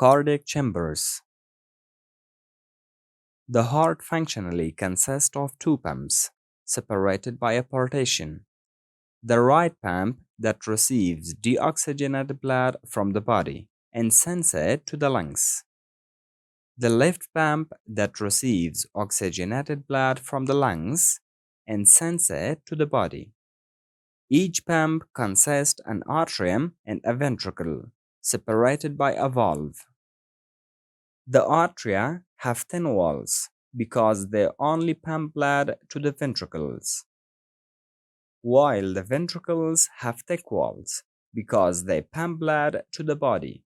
Cardiac chambers. The heart functionally consists of two pumps, separated by a partition. The right pump that receives deoxygenated blood from the body and sends it to the lungs. The left pump that receives oxygenated blood from the lungs and sends it to the body. Each pump consists an atrium and a ventricle, separated by a valve. The atria have thin walls because they only pump blood to the ventricles, while the ventricles have thick walls because they pump blood to the body.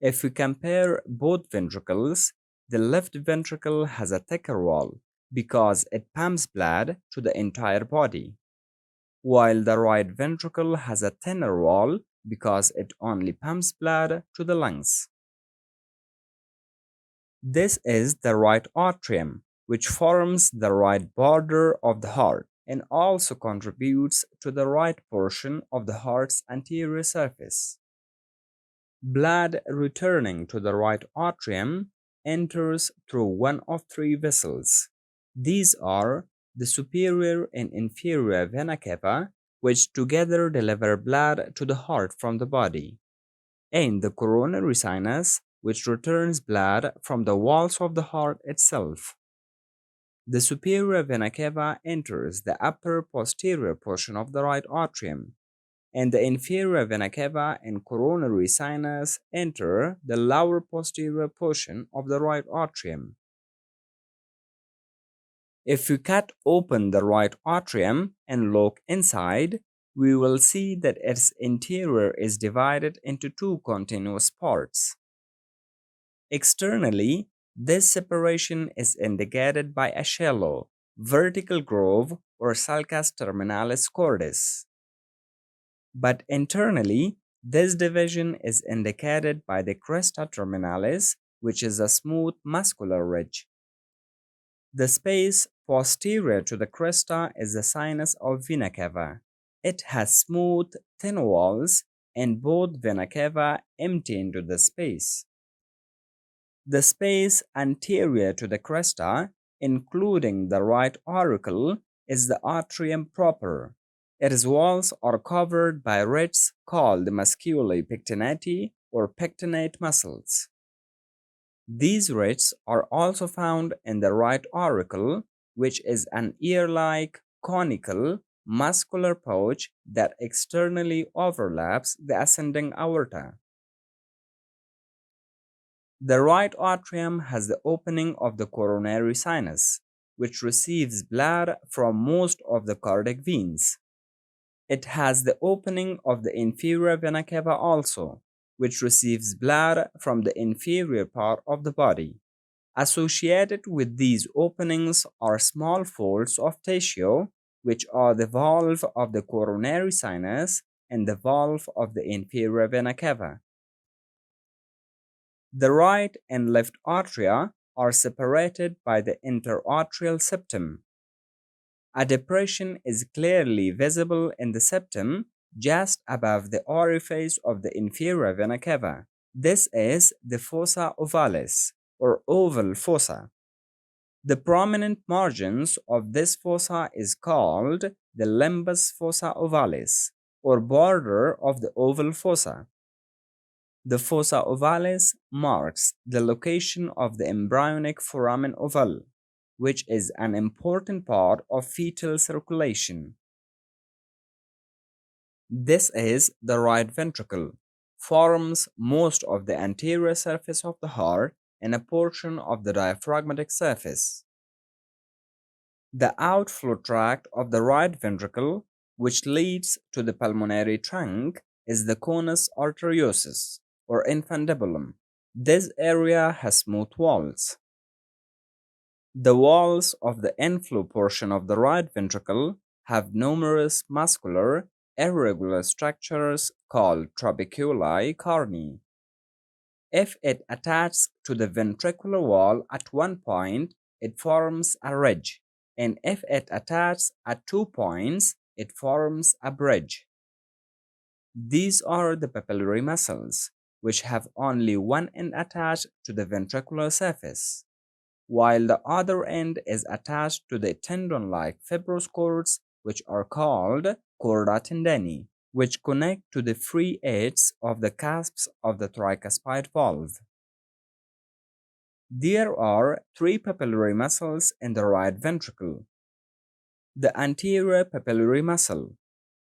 If we compare both ventricles, the left ventricle has a thicker wall because it pumps blood to the entire body, while the right ventricle has a thinner wall because it only pumps blood to the lungs. This is the right atrium, which forms the right border of the heart and also contributes to the right portion of the heart's anterior surface. Blood returning to the right atrium enters through one of three vessels. These are the superior and inferior vena cava, which together deliver blood to the heart from the body, and the coronary sinus, which returns blood from the walls of the heart itself. The superior vena cava enters the upper posterior portion of the right atrium, and the inferior vena cava and coronary sinus enter the lower posterior portion of the right atrium. If we cut open the right atrium and look inside, we will see that its interior is divided into two continuous parts. Externally, this separation is indicated by a shallow, vertical groove or sulcus terminalis cordis. But internally, this division is indicated by the crista terminalis, which is a smooth muscular ridge. The space posterior to the cresta is the sinus of vena cava. It has smooth, thin walls, and both vena cava empty into the space. The space anterior to the cresta, including the right auricle, is the atrium proper. Its walls are covered by ribs called musculi pectinati or pectinate muscles. These ribs are also found in the right auricle, which is an ear-like, conical, muscular pouch that externally overlaps the ascending aorta. The right atrium has the opening of the coronary sinus, which receives blood from most of the cardiac veins. It has the opening of the inferior vena cava also, which receives blood from the inferior part of the body. Associated with these openings are small folds of tissue, which are the valve of the coronary sinus and the valve of the inferior vena cava. The right and left atria are separated by the interatrial septum. A depression is clearly visible in the septum just above the orifice of the inferior vena cava. This is the fossa ovalis, or oval fossa. The prominent margins of this fossa is called the limbus fossa ovalis, or border of the oval fossa. The fossa ovalis marks the location of the embryonic foramen ovale, which is an important part of fetal circulation. This is the right ventricle, forms most of the anterior surface of the heart and a portion of the diaphragmatic surface. The outflow tract of the right ventricle, which leads to the pulmonary trunk, is the conus arteriosus, or infundibulum. This area has smooth walls. The walls of the inflow portion of the right ventricle have numerous muscular, irregular structures called trabeculi carni. If it attaches to the ventricular wall at one point, it forms a ridge, and if it attaches at 2 points, it forms a bridge. These are the papillary muscles, which have only one end attached to the ventricular surface, while the other end is attached to the tendon-like fibrous cords, which are called chorda tendineae, which connect to the free edges of the cusps of the tricuspid valve. There are three papillary muscles in the right ventricle. The anterior papillary muscle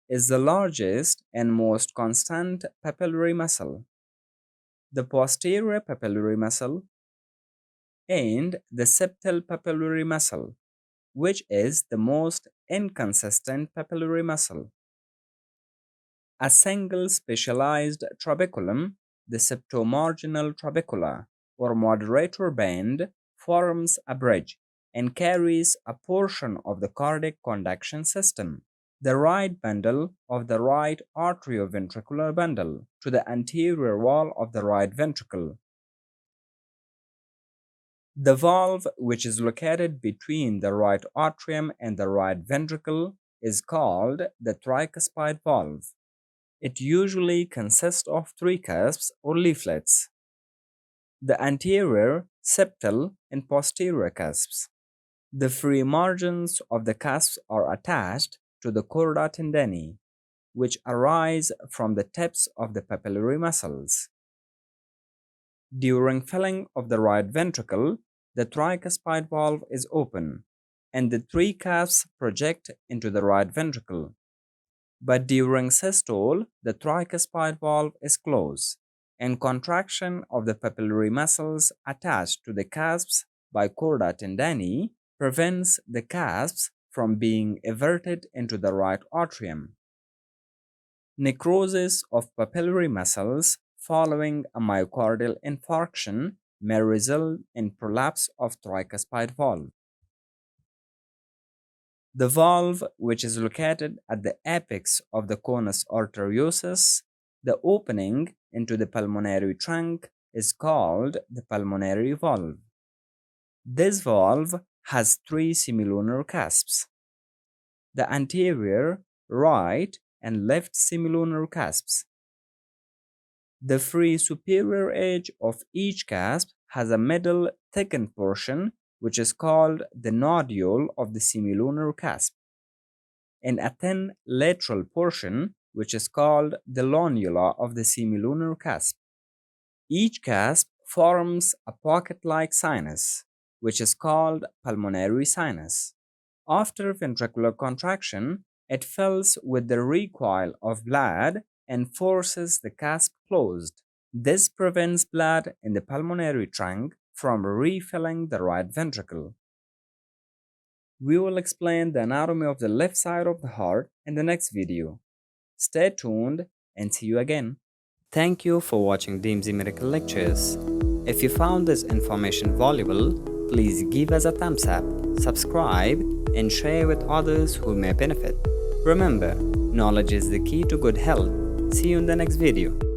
is the largest and most constant papillary muscle. The posterior papillary muscle and the septal papillary muscle, which is the most inconsistent papillary muscle. A single specialized trabeculum, the septomarginal trabecula or moderator band, forms a bridge and carries a portion of the cardiac conduction system, the right bundle of the right atrioventricular bundle, to the anterior wall of the right ventricle. The valve, which is located between the right atrium and the right ventricle, is called the tricuspid valve. It usually consists of three cusps or leaflets: the anterior, septal, and posterior cusps. The free margins of the cusps are attached to the chorda tendineae, which arise from the tips of the papillary muscles. During filling of the right ventricle, the tricuspid valve is open, and the three cusps project into the right ventricle. But during systole, the tricuspid valve is closed, and contraction of the papillary muscles attached to the cusps by chorda tendineae prevents the cusps from being everted into the right atrium. Necrosis of papillary muscles following a myocardial infarction may result in prolapse of tricuspid valve. The valve, which is located at the apex of the conus arteriosus, the opening into the pulmonary trunk, is called the pulmonary valve. This valve has three semilunar cusps: the anterior, right, and left semilunar cusps. The free superior edge of each cusp has a middle thickened portion, which is called the nodule of the semilunar cusp, and a thin lateral portion, which is called the lonula of the semilunar cusp. Each cusp forms a pocket-like sinus, which is called pulmonary sinus. After ventricular contraction, it fills with the recoil of blood and forces the cusp closed. This prevents blood in the pulmonary trunk from refilling the right ventricle. We will explain the anatomy of the left side of the heart in the next video. Stay tuned and see you again. Thank you for watching DMZ Medical Lectures. If you found this information valuable, please give us a thumbs up, subscribe, and share with others who may benefit. Remember, knowledge is the key to good health. See you in the next video.